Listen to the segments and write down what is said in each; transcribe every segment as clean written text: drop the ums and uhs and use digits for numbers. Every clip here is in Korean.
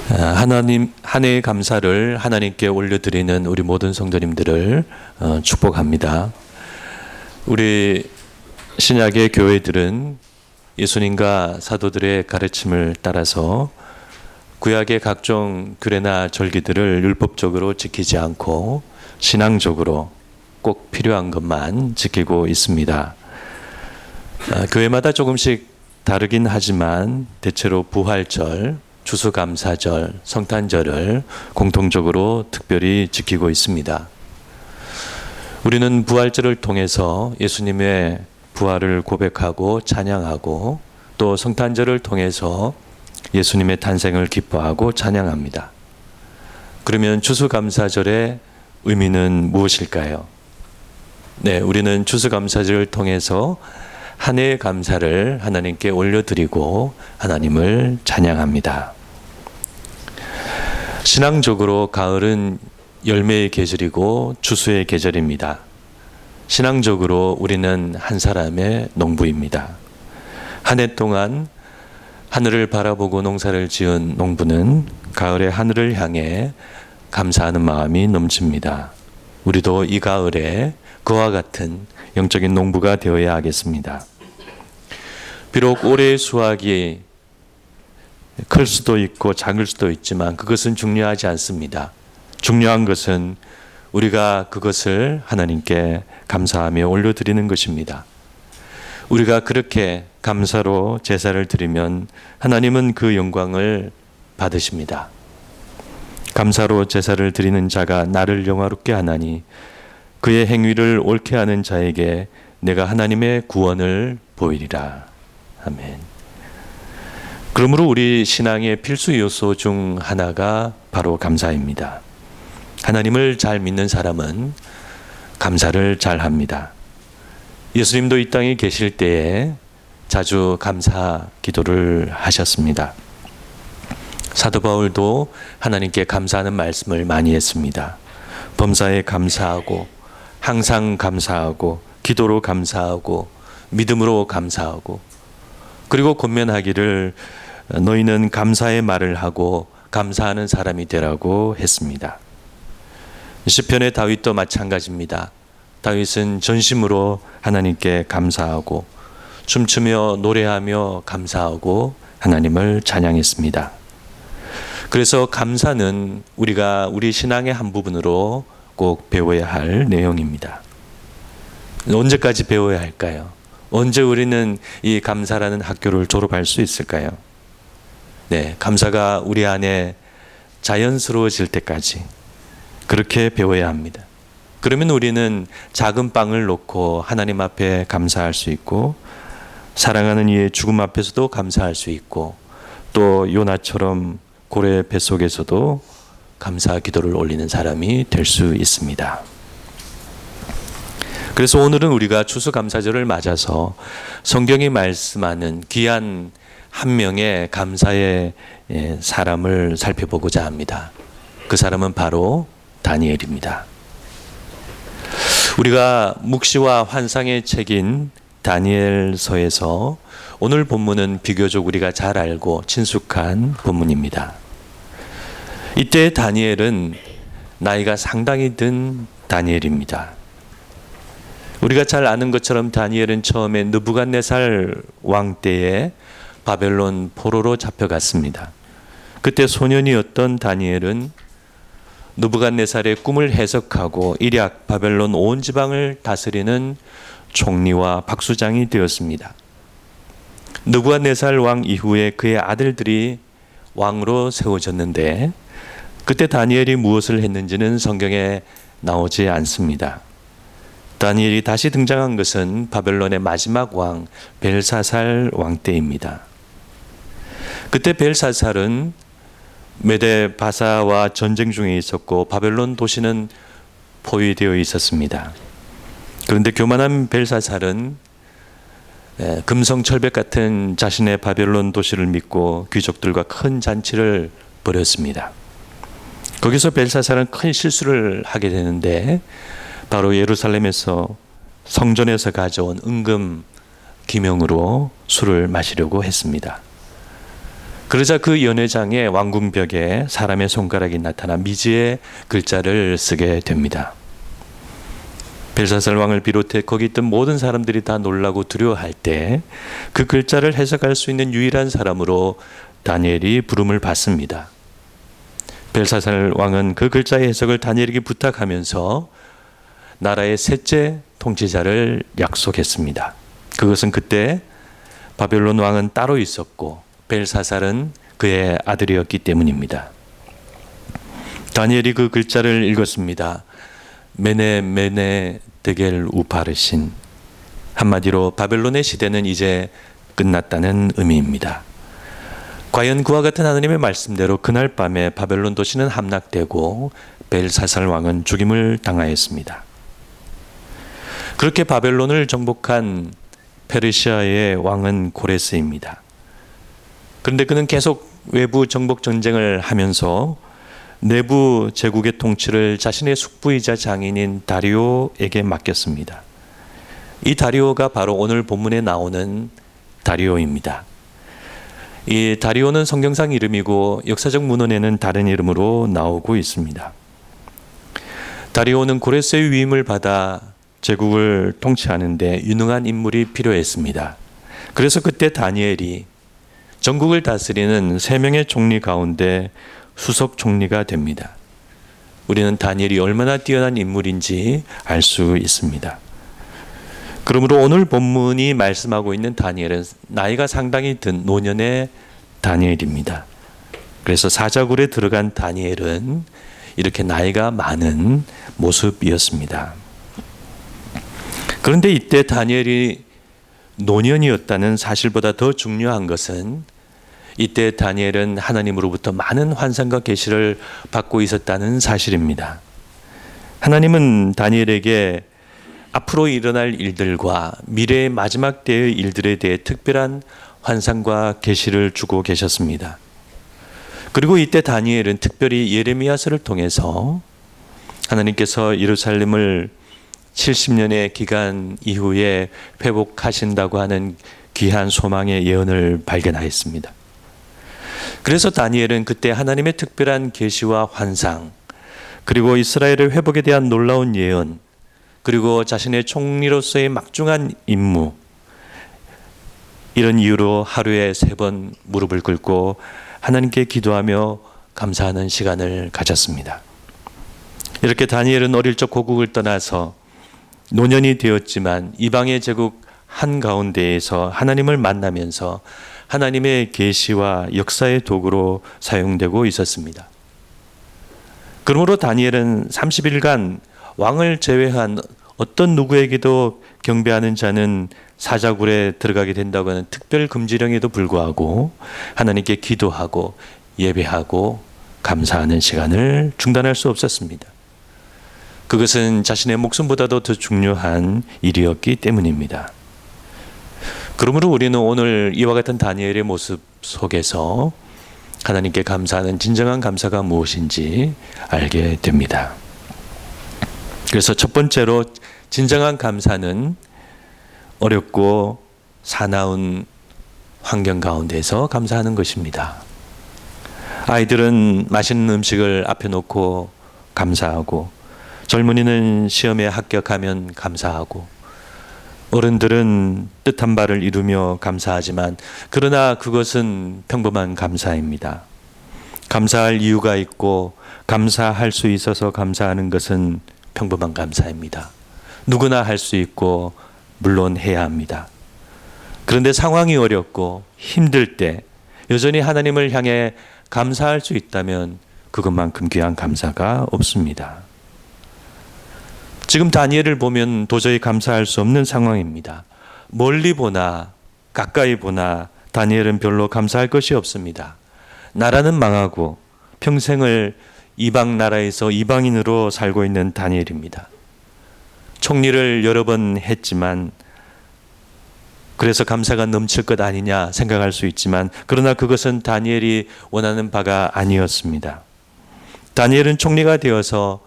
하나님, 한 해의 감사를 하나님께 올려드리는 우리 모든 성도님들을 축복합니다. 우리 신약의 교회들은 예수님과 사도들의 가르침을 따라서 구약의 각종 규례나 절기들을 율법적으로 지키지 않고 신앙적으로 꼭 필요한 것만 지키고 있습니다. 교회마다 조금씩 다르긴 하지만 대체로 부활절, 추수감사절, 성탄절을 공통적으로 특별히 지키고 있습니다. 우리는 부활절을 통해서 예수님의 부활을 고백하고 찬양하고 또 성탄절을 통해서 예수님의 탄생을 기뻐하고 찬양합니다. 그러면 추수감사절의 의미는 무엇일까요? 네, 우리는 추수감사절을 통해서 한 해의 감사를 하나님께 올려드리고 하나님을 찬양합니다. 신앙적으로 가을은 열매의 계절이고 추수의 계절입니다. 신앙적으로 우리는 한 사람의 농부입니다. 한 해 동안 하늘을 바라보고 농사를 지은 농부는 가을의 하늘을 향해 감사하는 마음이 넘칩니다. 우리도 이 가을에 그와 같은 영적인 농부가 되어야 하겠습니다. 비록 올해의 수확이 클 수도 있고 작을 수도 있지만 그것은 중요하지 않습니다. 중요한 것은 우리가 그것을 하나님께 감사하며 올려드리는 것입니다. 우리가 그렇게 감사로 제사를 드리면 하나님은 그 영광을 받으십니다. 감사로 제사를 드리는 자가 나를 영화롭게 하나니 그의 행위를 옳게 하는 자에게 내가 하나님의 구원을 보이리라. 아멘. 그러므로 우리 신앙의 필수 요소 중 하나가 바로 감사입니다. 하나님을 잘 믿는 사람은 감사를 잘 합니다. 예수님도 이 땅에 계실 때에 자주 감사 기도를 하셨습니다. 사도 바울도 하나님께 감사하는 말씀을 많이 했습니다. 범사에 감사하고 항상 감사하고 기도로 감사하고 믿음으로 감사하고 그리고 권면하기를 너희는 감사의 말을 하고 감사하는 사람이 되라고 했습니다. 시편의 다윗도 마찬가지입니다. 다윗은 전심으로 하나님께 감사하고 춤추며 노래하며 감사하고 하나님을 찬양했습니다. 그래서 감사는 우리가 우리 신앙의 한 부분으로 꼭 배워야 할 내용입니다. 언제까지 배워야 할까요? 언제 우리는 이 감사라는 학교를 졸업할 수 있을까요? 네, 감사가 우리 안에 자연스러워질 때까지 그렇게 배워야 합니다. 그러면 우리는 작은 빵을 놓고 하나님 앞에 감사할 수 있고 사랑하는 이의 죽음 앞에서도 감사할 수 있고 또 요나처럼 고래 뱃속에서도 감사 기도를 올리는 사람이 될 수 있습니다. 그래서 오늘은 우리가 추수감사절을 맞아서 성경이 말씀하는 귀한 한 명의 감사의 사람을 살펴보고자 합니다. 그 사람은 바로 다니엘입니다. 우리가 묵시와 환상의 책인 다니엘서에서 오늘 본문은 비교적 우리가 잘 알고 친숙한 본문입니다. 이때 다니엘은 나이가 상당히 든 다니엘입니다. 우리가 잘 아는 것처럼 다니엘은 처음에 느부갓네살 왕 때에 바벨론 포로로 잡혀갔습니다. 그때 소년이었던 다니엘은 느부갓네살의 꿈을 해석하고 일약 바벨론 온 지방을 다스리는 총리와 박수장이 되었습니다. 느부갓네살 왕 이후에 그의 아들들이 왕으로 세워졌는데 그때 다니엘이 무엇을 했는지는 성경에 나오지 않습니다. 다니엘이 다시 등장한 것은 바벨론의 마지막 왕 벨사살 왕 때입니다. 그때 벨사살은 메데 바사와 전쟁 중에 있었고 바벨론 도시는 포위되어 있었습니다. 그런데 교만한 벨사살은 금성철벽 같은 자신의 바벨론 도시를 믿고 귀족들과 큰 잔치를 벌였습니다. 거기서 벨사살은 큰 실수를 하게 되는데 바로 예루살렘에서 성전에서 가져온 은금 기명으로 술을 마시려고 했습니다. 그러자 그 연회장의 왕궁벽에 사람의 손가락이 나타나 미지의 글자를 쓰게 됩니다. 벨사살 왕을 비롯해 거기 있던 모든 사람들이 다 놀라고 두려워할 때 그 글자를 해석할 수 있는 유일한 사람으로 다니엘이 부름을 받습니다. 벨사살 왕은 그 글자의 해석을 다니엘에게 부탁하면서 나라의 셋째 통치자를 약속했습니다. 그것은 그때 바벨론 왕은 따로 있었고 벨사살은 그의 아들이었기 때문입니다. 다니엘이 그 글자를 읽었습니다. 메네 메네 데겔 우파르신, 한마디로 바벨론의 시대는 이제 끝났다는 의미입니다. 과연 그와 같은 하나님의 말씀대로 그날 밤에 바벨론 도시는 함락되고 벨사살 왕은 죽임을 당하였습니다. 그렇게 바벨론을 정복한 페르시아의 왕은 고레스입니다. 그런데 그는 계속 외부 정복 전쟁을 하면서 내부 제국의 통치를 자신의 숙부이자 장인인 다리오에게 맡겼습니다. 이 다리오가 바로 오늘 본문에 나오는 다리오입니다. 이 다리오는 성경상 이름이고 역사적 문헌에는 다른 이름으로 나오고 있습니다. 다리오는 고레스의 위임을 받아 제국을 통치하는데 유능한 인물이 필요했습니다. 그래서 그때 다니엘이 전국을 다스리는 3명의 총리 가운데 수석 총리가 됩니다. 우리는 다니엘이 얼마나 뛰어난 인물인지 알 수 있습니다. 그러므로 오늘 본문이 말씀하고 있는 다니엘은 나이가 상당히 든 노년의 다니엘입니다. 그래서 사자굴에 들어간 다니엘은 이렇게 나이가 많은 모습이었습니다. 그런데 이때 다니엘이 노년이었다는 사실보다 더 중요한 것은 이때 다니엘은 하나님으로부터 많은 환상과 계시를 받고 있었다는 사실입니다. 하나님은 다니엘에게 앞으로 일어날 일들과 미래의 마지막 때의 일들에 대해 특별한 환상과 계시를 주고 계셨습니다. 그리고 이때 다니엘은 특별히 예레미야서를 통해서 하나님께서 예루살렘을 70년의 기간 이후에 회복하신다고 하는 귀한 소망의 예언을 발견하였습니다. 그래서 다니엘은 그때 하나님의 특별한 계시와 환상, 그리고 이스라엘의 회복에 대한 놀라운 예언, 그리고 자신의 총리로서의 막중한 임무, 이런 이유로 하루에 3번 무릎을 꿇고 하나님께 기도하며 감사하는 시간을 가졌습니다. 이렇게 다니엘은 어릴 적 고국을 떠나서 노년이 되었지만 이방의 제국 한가운데에서 하나님을 만나면서 하나님의 계시와 역사의 도구로 사용되고 있었습니다. 그러므로 다니엘은 30일간 왕을 제외한 어떤 누구에게도 경배하는 자는 사자굴에 들어가게 된다고 하는 특별 금지령에도 불구하고 하나님께 기도하고 예배하고 감사하는 시간을 중단할 수 없었습니다. 그것은 자신의 목숨보다도 더 중요한 일이었기 때문입니다. 그러므로 우리는 오늘 이와 같은 다니엘의 모습 속에서 하나님께 감사하는 진정한 감사가 무엇인지 알게 됩니다. 그래서 첫 번째로 진정한 감사는 어렵고 사나운 환경 가운데서 감사하는 것입니다. 아이들은 맛있는 음식을 앞에 놓고 감사하고, 젊은이는 시험에 합격하면 감사하고, 어른들은 뜻한 바를 이루며 감사하지만 그러나 그것은 평범한 감사입니다. 감사할 이유가 있고 감사할 수 있어서 감사하는 것은 평범한 감사입니다. 누구나 할 수 있고 물론 해야 합니다. 그런데 상황이 어렵고 힘들 때 여전히 하나님을 향해 감사할 수 있다면 그것만큼 귀한 감사가 없습니다. 지금 다니엘을 보면 도저히 감사할 수 없는 상황입니다. 멀리 보나 가까이 보나 다니엘은 별로 감사할 것이 없습니다. 나라는 망하고 평생을 이방 나라에서 이방인으로 살고 있는 다니엘입니다. 총리를 여러 번 했지만 그래서 감사가 넘칠 것 아니냐 생각할 수 있지만 그러나 그것은 다니엘이 원하는 바가 아니었습니다. 다니엘은 총리가 되어서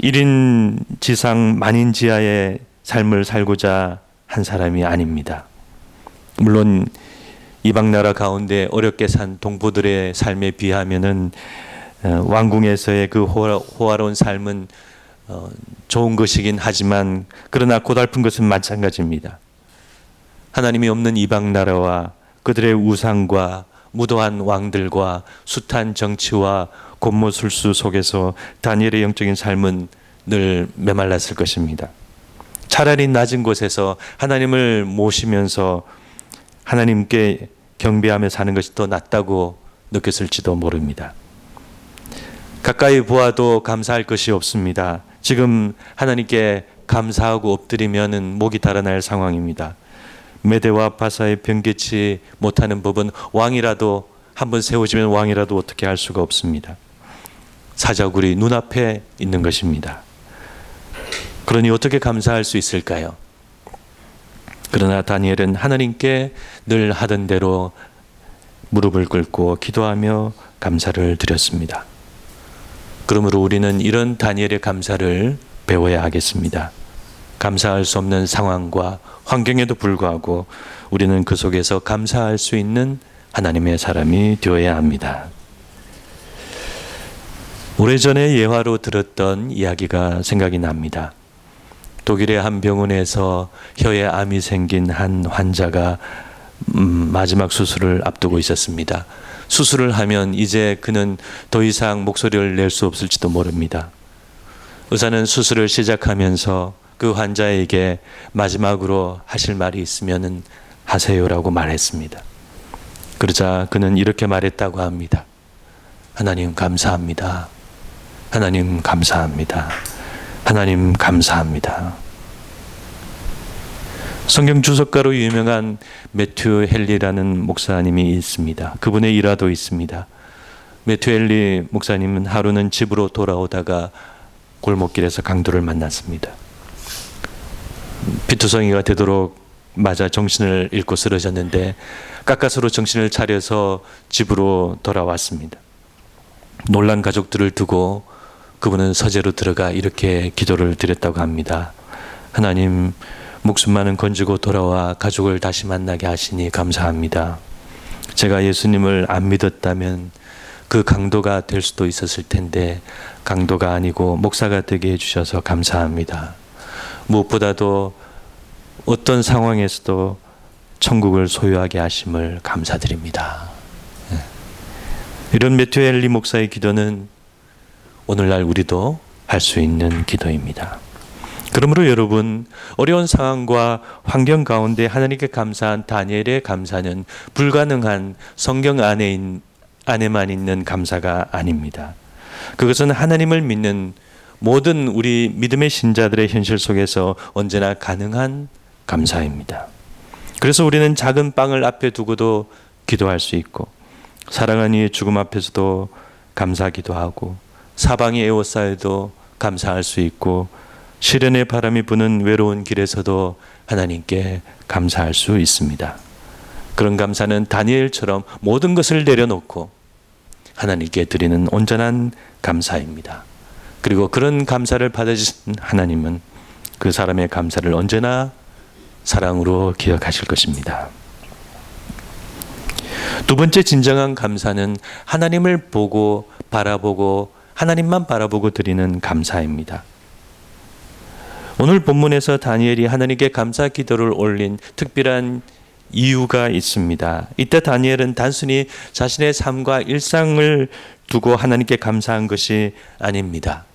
1인 지상 만인 지하의 삶을 살고자 한 사람이 아닙니다. 물론 이방 나라 가운데 어렵게 산 동포들의 삶에 비하면은 왕궁에서의 그 호화로운 삶은 좋은 것이긴 하지만 그러나 고달픈 것은 마찬가지입니다. 하나님이 없는 이방 나라와 그들의 우상과 무도한 왕들과 숱한 정치와 곤모술수 속에서 다니엘의 영적인 삶은 늘 메말랐을 것입니다. 차라리 낮은 곳에서 하나님을 모시면서 하나님께 경배하며 사는 것이 더 낫다고 느꼈을지도 모릅니다. 가까이 보아도 감사할 것이 없습니다. 지금 하나님께 감사하고 엎드리면은 목이 달아날 상황입니다. 메대와 바사에 변개치 못하는 법은 왕이라도 한번 세워지면 왕이라도 어떻게 할 수가 없습니다. 사자굴이 눈앞에 있는 것입니다. 그러니 어떻게 감사할 수 있을까요? 그러나 다니엘은 하나님께 늘 하던 대로 무릎을 꿇고 기도하며 감사를 드렸습니다. 그러므로 우리는 이런 다니엘의 감사를 배워야 하겠습니다. 감사할 수 없는 상황과 환경에도 불구하고 우리는 그 속에서 감사할 수 있는 하나님의 사람이 되어야 합니다. 오래전에 예화로 들었던 이야기가 생각이 납니다. 독일의 한 병원에서 혀에 암이 생긴 한 환자가 마지막 수술을 앞두고 있었습니다. 수술을 하면 이제 그는 더 이상 목소리를 낼 수 없을지도 모릅니다. 의사는 수술을 시작하면서 그 환자에게 마지막으로 하실 말이 있으면 하세요라고 말했습니다. 그러자 그는 이렇게 말했다고 합니다. 하나님 감사합니다. 하나님 감사합니다. 하나님 감사합니다. 성경 주석가로 유명한 매튜 헨리라는 목사님이 있습니다. 그분의 일화도 있습니다. 매튜 헨리 목사님은 하루는 집으로 돌아오다가 골목길에서 강도를 만났습니다. 피투성이가 되도록 맞아 정신을 잃고 쓰러졌는데 가까스로 정신을 차려서 집으로 돌아왔습니다. 놀란 가족들을 두고 그분은 서재로 들어가 이렇게 기도를 드렸다고 합니다. 하나님, 목숨만은 건지고 돌아와 가족을 다시 만나게 하시니 감사합니다. 제가 예수님을 안 믿었다면 그 강도가 될 수도 있었을 텐데 강도가 아니고 목사가 되게 해주셔서 감사합니다. 무엇보다도 어떤 상황에서도 천국을 소유하게 하심을 감사드립니다. 이런 매튜 헨리 목사의 기도는 오늘날 우리도 할 수 있는 기도입니다. 그러므로 여러분, 어려운 상황과 환경 가운데 하나님께 감사한 다니엘의 감사는 불가능한 성경 안에만 있는 감사가 아닙니다. 그것은 하나님을 믿는 모든 우리 믿음의 신자들의 현실 속에서 언제나 가능한 감사입니다. 그래서 우리는 작은 빵을 앞에 두고도 기도할 수 있고, 사랑한 이의 죽음 앞에서도 감사기도 하고, 사방이 에워싸여도 감사할 수 있고, 시련의 바람이 부는 외로운 길에서도 하나님께 감사할 수 있습니다. 그런 감사는 다니엘처럼 모든 것을 내려놓고 하나님께 드리는 온전한 감사입니다. 그리고 그런 감사를 받아주신 하나님은 그 사람의 감사를 언제나 사랑으로 기억하실 것입니다. 두 번째 진정한 감사는 하나님을 보고 바라보고 하나님만 바라보고 드리는 감사입니다. 오늘 본문에서 다니엘이 하나님께 감사 기도를 올린 특별한 이유가 있습니다. 이때 다니엘은 단순히 자신의 삶과 일상을 두고 하나님께 감사한 것이 아닙니다.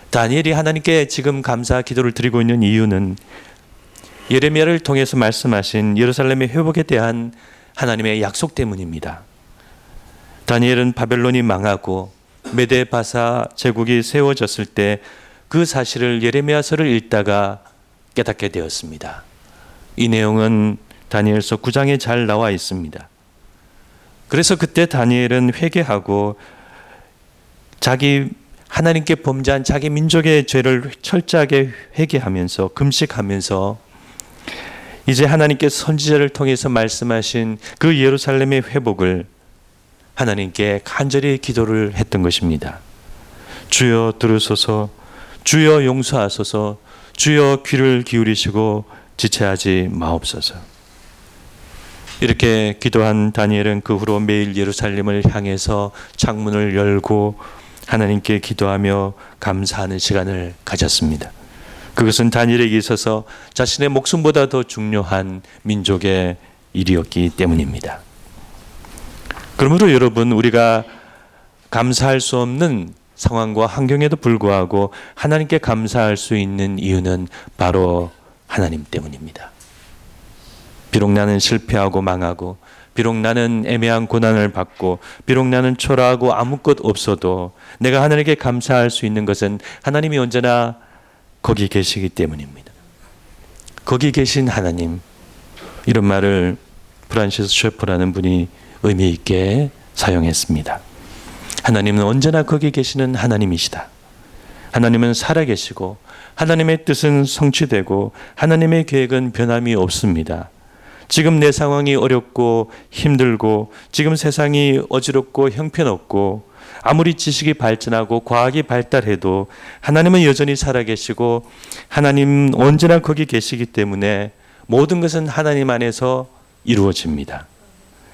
다니엘이 하나님께 지금 감사 기도를 드리고 있는 이유는 예레미야를 통해서 말씀하신 예루살렘의 회복에 대한 하나님의 약속 때문입니다. 다니엘은 바벨론이 망하고 메데 바사 제국이 세워졌을 때 그 사실을 예레미야서를 읽다가 깨닫게 되었습니다. 이 내용은 다니엘서 9장에 잘 나와 있습니다. 그래서 그때 다니엘은 회개하고 자기 하나님께 범죄한 자기 민족의 죄를 철저하게 회개하면서 금식하면서 이제 하나님께서 선지자를 통해서 말씀하신 그 예루살렘의 회복을 하나님께 간절히 기도를 했던 것입니다. 주여 들으소서, 주여 용서하소서, 주여 귀를 기울이시고 지체하지 마옵소서. 이렇게 기도한 다니엘은 그 후로 매일 예루살렘을 향해서 창문을 열고 하나님께 기도하며 감사하는 시간을 가졌습니다. 그것은 다니엘에게 있어서 자신의 목숨보다 더 중요한 민족의 일이었기 때문입니다. 그러므로 여러분, 우리가 감사할 수 없는 상황과 환경에도 불구하고 하나님께 감사할 수 있는 이유는 바로 하나님 때문입니다. 비록 나는 실패하고 망하고, 비록 나는 애매한 고난을 받고, 비록 나는 초라하고 아무 것 없어도 내가 하나님께 감사할 수 있는 것은 하나님이 언제나 거기 계시기 때문입니다. 거기 계신 하나님, 이런 말을 프란시스 셰퍼라는 분이 의미 있게 사용했습니다. 하나님은 언제나 거기 계시는 하나님이시다. 하나님은 살아계시고 하나님의 뜻은 성취되고 하나님의 계획은 변함이 없습니다. 지금 내 상황이 어렵고 힘들고 지금 세상이 어지럽고 형편없고 아무리 지식이 발전하고 과학이 발달해도 하나님은 여전히 살아계시고 하나님 언제나 거기 계시기 때문에 모든 것은 하나님 안에서 이루어집니다.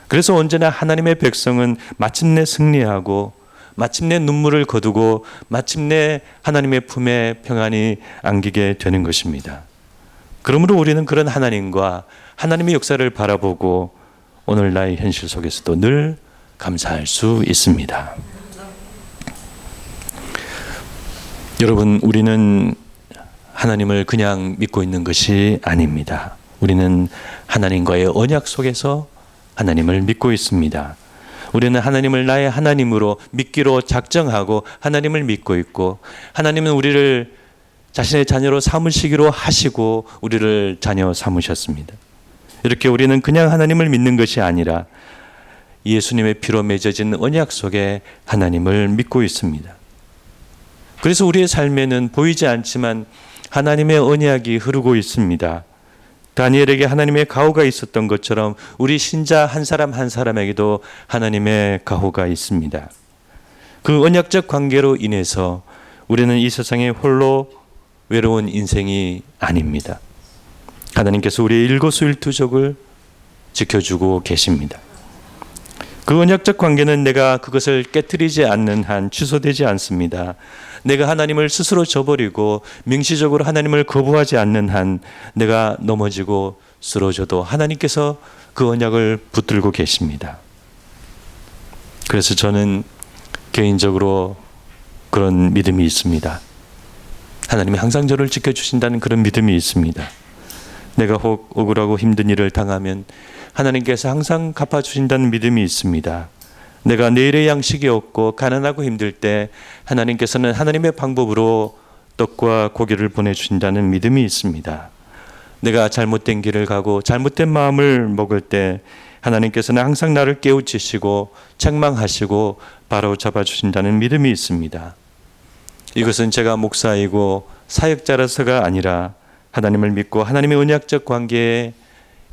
그래서 언제나 하나님의 백성은 마침내 승리하고 마침내 눈물을 거두고 마침내 하나님의 품에 평안히 안기게 되는 것입니다. 그러므로 우리는 그런 하나님과 하나님의 역사를 바라보고 오늘날의 현실 속에서도 늘 감사할 수 있습니다. 여러분, 우리는 하나님을 그냥 믿고 있는 것이 아닙니다. 우리는 하나님과의 언약 속에서 하나님을 믿고 있습니다. 우리는 하나님을 나의 하나님으로 믿기로 작정하고 하나님을 믿고 있고, 하나님은 우리를 자신의 자녀로 삼으시기로 하시고 우리를 자녀 삼으셨습니다. 이렇게 우리는 그냥 하나님을 믿는 것이 아니라 예수님의 피로 맺어진 언약 속에 하나님을 믿고 있습니다. 그래서 우리의 삶에는 보이지 않지만 하나님의 언약이 흐르고 있습니다. 다니엘에게 하나님의 가호가 있었던 것처럼 우리 신자 한 사람 한 사람에게도 하나님의 가호가 있습니다. 그 언약적 관계로 인해서 우리는 이 세상에 홀로 외로운 인생이 아닙니다. 하나님께서 우리의 일거수일투족을 지켜주고 계십니다. 그 언약적 관계는 내가 그것을 깨트리지 않는 한 취소되지 않습니다. 내가 하나님을 스스로 저버리고 명시적으로 하나님을 거부하지 않는 한 내가 넘어지고 쓰러져도 하나님께서 그 언약을 붙들고 계십니다. 그래서 저는 개인적으로 그런 믿음이 있습니다. 하나님이 항상 저를 지켜주신다는 그런 믿음이 있습니다. 내가 혹 억울하고 힘든 일을 당하면 하나님께서 항상 갚아주신다는 믿음이 있습니다. 내가 내일의 양식이 없고 가난하고 힘들 때 하나님께서는 하나님의 방법으로 떡과 고기를 보내주신다는 믿음이 있습니다. 내가 잘못된 길을 가고 잘못된 마음을 먹을 때 하나님께서는 항상 나를 깨우치시고 책망하시고 바로 잡아주신다는 믿음이 있습니다. 이것은 제가 목사이고 사역자라서가 아니라 하나님을 믿고 하나님의 언약적 관계에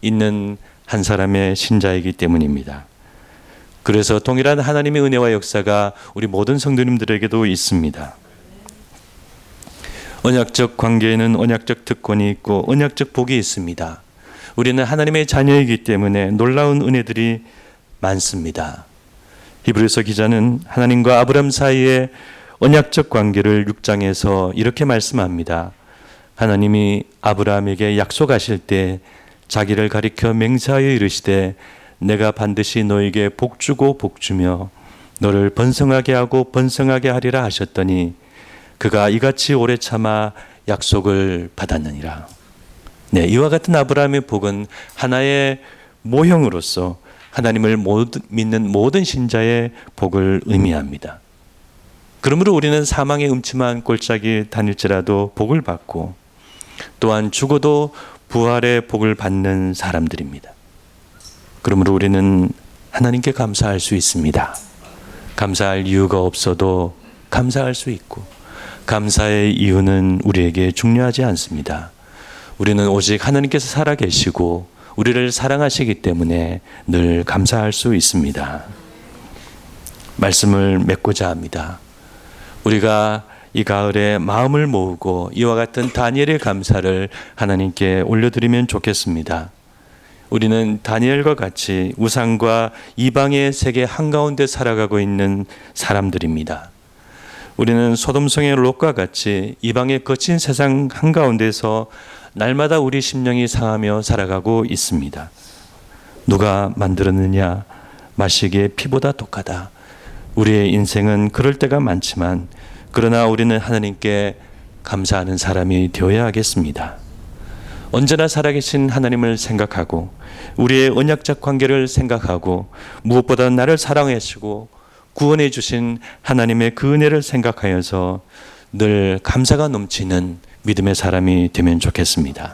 있는 한 사람의 신자이기 때문입니다. 그래서 동일한 하나님의 은혜와 역사가 우리 모든 성도님들에게도 있습니다. 언약적 관계에는 언약적 특권이 있고 언약적 복이 있습니다. 우리는 하나님의 자녀이기 때문에 놀라운 은혜들이 많습니다. 히브리서 기자는 하나님과 아브라함 사이의 언약적 관계를 6장에서 이렇게 말씀합니다. 하나님이 아브라함에게 약속하실 때 자기를 가리켜 맹세하여 이르시되 내가 반드시 너에게 복주고 복주며 너를 번성하게 하고 번성하게 하리라 하셨더니 그가 이같이 오래 참아 약속을 받았느니라. 네, 이와 같은 아브라함의 복은 하나의 모형으로서 하나님을 믿는 모든 신자의 복을 의미합니다. 그러므로 우리는 사망의 음침한 골짜기 다닐지라도 복을 받고 또한 죽어도 부활의 복을 받는 사람들입니다. 그러므로 우리는 하나님께 감사할 수 있습니다. 감사할 이유가 없어도 감사할 수 있고 감사의 이유는 우리에게 중요하지 않습니다. 우리는 오직 하나님께서 살아계시고 우리를 사랑하시기 때문에 늘 감사할 수 있습니다. 말씀을 맺고자 합니다. 우리가 이 가을에 마음을 모으고 이와 같은 다니엘의 감사를 하나님께 올려드리면 좋겠습니다. 우리는 다니엘과 같이 우상과 이방의 세계 한가운데 살아가고 있는 사람들입니다. 우리는 소돔성의 롯과 같이 이방의 거친 세상 한가운데서 날마다 우리 심령이 상하며 살아가고 있습니다. 누가 만들었느냐? 마시기에 피보다 독하다. 우리의 인생은 그럴 때가 많지만 그러나 우리는 하나님께 감사하는 사람이 되어야 하겠습니다. 언제나 살아계신 하나님을 생각하고 우리의 언약적 관계를 생각하고 무엇보다 나를 사랑하시고 구원해 주신 하나님의 그 은혜를 생각하여서 늘 감사가 넘치는 믿음의 사람이 되면 좋겠습니다.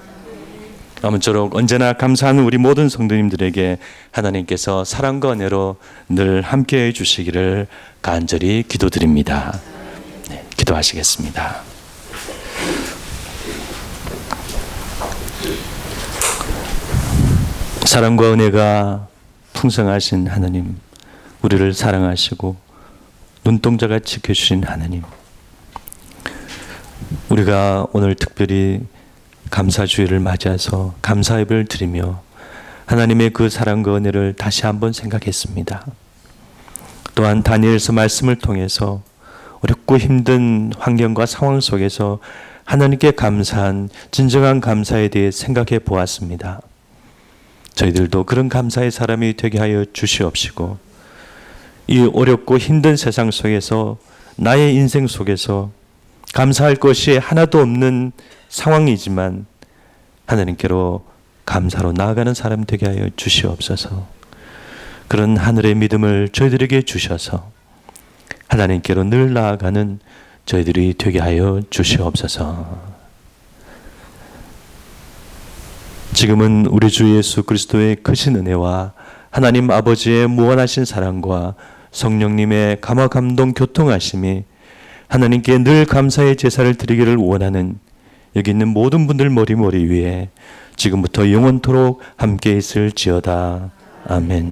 아무쪼록 언제나 감사하는 우리 모든 성도님들에게 하나님께서 사랑과 은혜로 늘 함께해 주시기를 간절히 기도드립니다. 네, 기도하시겠습니다. 사랑과 은혜가 풍성하신 하나님, 우리를 사랑하시고 눈동자가 지켜주신 하나님, 우리가 오늘 특별히 감사주일을 맞이해서 감사 예배를 드리며 하나님의 그 사랑과 은혜를 다시 한번 생각했습니다. 또한 다니엘서 말씀을 통해서 어렵고 힘든 환경과 상황 속에서 하나님께 감사한 진정한 감사에 대해 생각해 보았습니다. 저희들도 그런 감사의 사람이 되게 하여 주시옵시고 이 어렵고 힘든 세상 속에서 나의 인생 속에서 감사할 것이 하나도 없는 상황이지만 하나님께로 감사로 나아가는 사람 되게 하여 주시옵소서. 그런 하늘의 믿음을 저희들에게 주셔서 하나님께로 늘 나아가는 저희들이 되게 하여 주시옵소서. 지금은 우리 주 예수 그리스도의 크신 은혜와 하나님 아버지의 무한하신 사랑과 성령님의 감화 감동 교통하심이 하나님께 늘 감사의 제사를 드리기를 원하는 여기 있는 모든 분들 머리 위에 지금부터 영원토록 함께 있을지어다. 아멘.